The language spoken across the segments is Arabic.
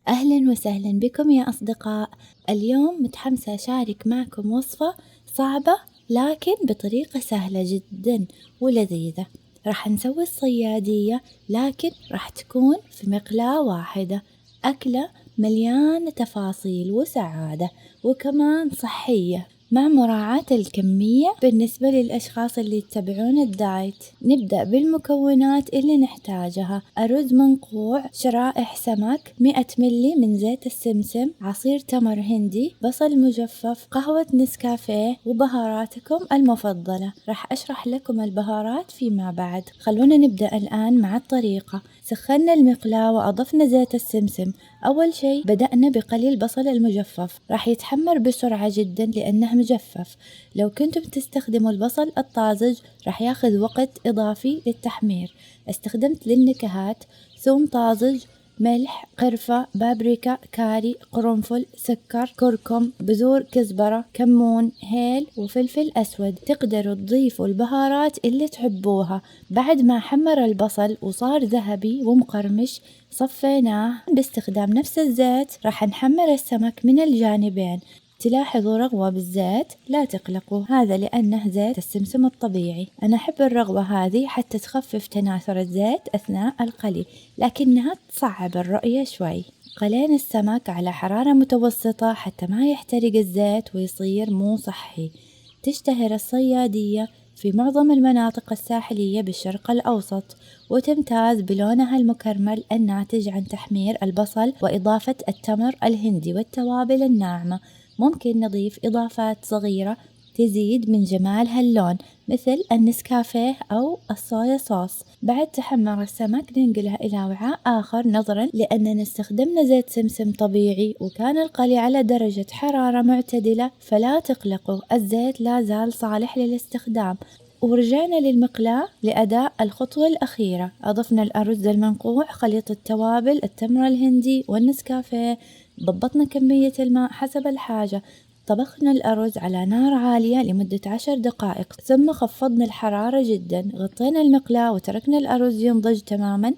أهلا وسهلا بكم يا أصدقاء. اليوم متحمسة أشارك معكم وصفة صعبة لكن بطريقة سهلة جدا ولذيذة. راح نسوي الصيادية لكن راح تكون في مقلاة واحدة، أكلة مليانة تفاصيل وسعادة وكمان صحية مع مراعاة الكمية بالنسبة للأشخاص اللي يتبعون الدايت. نبدأ بالمكونات اللي نحتاجها: أرز منقوع، شرائح سمك، 100 ملي من زيت السمسم، عصير تمر هندي، بصل مجفف، قهوة نسكافيه، وبهاراتكم المفضلة. راح أشرح لكم البهارات فيما بعد. خلونا نبدأ الآن مع الطريقة. سخنا المقلاة وأضفنا زيت السمسم. أول شيء بدأنا بقلي البصل المجفف، راح يتحمر بسرعة جدا لأنه مجفف. لو كنتم تستخدموا البصل الطازج راح ياخذ وقت إضافي للتحمير. استخدمت للنكهات ثوم طازج، ملح، قرفة، بابريكا، كاري، قرنفل، سكر، كركم، بذور كزبرة، كمون، هيل وفلفل أسود. تقدروا تضيفوا البهارات اللي تحبوها. بعد ما حمر البصل وصار ذهبي ومقرمش صفيناه باستخدام نفس الزيت. راح نحمر السمك من الجانبين. تلاحظوا رغوة بالزيت، لا تقلقوا، هذا لأنه زيت السمسم الطبيعي. أنا أحب الرغوة هذه حتى تخفف تناثر الزيت أثناء القلي، لكنها تصعب الرؤية شوي. قلينا السمك على حرارة متوسطة حتى ما يحترق الزيت ويصير مو صحي. تشتهر الصيادية في معظم المناطق الساحلية بالشرق الأوسط، وتمتاز بلونها المكرمل الناتج عن تحمير البصل وإضافة التمر الهندي والتوابل الناعمة. ممكن نضيف إضافات صغيرة تزيد من جمال هاللون مثل النسكافيه أو الصويا صوص. بعد تحمر السمك ننقله إلى وعاء آخر، نظرا لأننا استخدمنا زيت سمسم طبيعي وكان القلي على درجة حرارة معتدلة، فلا تقلقوا، الزيت لا زال صالح للاستخدام. ورجعنا للمقلاة لأداء الخطوة الأخيرة. أضفنا الأرز المنقوع، خليط التوابل، التمر الهندي والنسكافيه. ضبطنا كمية الماء حسب الحاجة. طبخنا الأرز على نار عالية لمدة 10 دقائق، ثم خفضنا الحرارة جدا. غطينا المقلاة وتركنا الأرز ينضج تماما.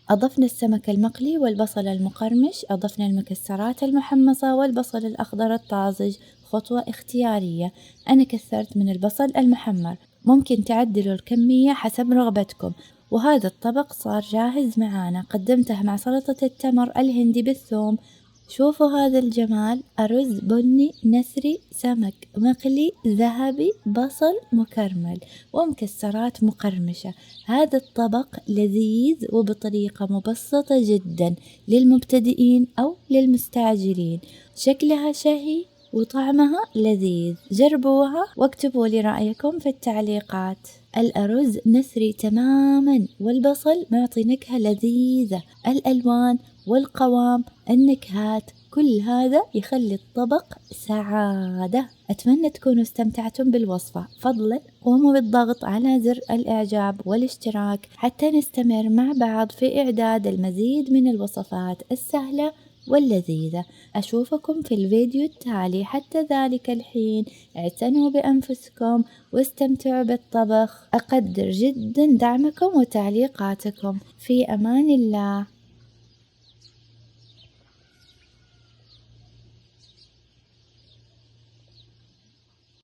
أضفنا السمك المقلي والبصل المقرمش. أضفنا المكسرات المحمصة والبصل الأخضر الطازج، خطوة اختيارية. أنا كثرت من البصل المحمر، ممكن تعدلوا الكمية حسب رغبتكم. وهذا الطبق صار جاهز معانا. قدمته مع سلطة التمر الهندي بالثوم. شوفوا هذا الجمال، أرز بني نسري، سمك مقلي ذهبي، بصل مكرمل ومكسرات مقرمشة. هذا الطبق لذيذ وبطريقة مبسطة جدا للمبتدئين أو للمستعجلين. شكلها شهي وطعمها لذيذ. جربوها واكتبوا لي رأيكم في التعليقات. الأرز نثري تماما والبصل معطي نكهة لذيذة. الألوان والقوام، النكهات، كل هذا يخلي الطبق سعادة. أتمنى تكونوا استمتعتم بالوصفة. فضلا قوموا بالضغط على زر الإعجاب والاشتراك حتى نستمر مع بعض في إعداد المزيد من الوصفات السهلة واللذيذة. أشوفكم في الفيديو التالي. حتى ذلك الحين اعتنوا بأنفسكم واستمتعوا بالطبخ. أقدر جدا دعمكم وتعليقاتكم. في أمان الله.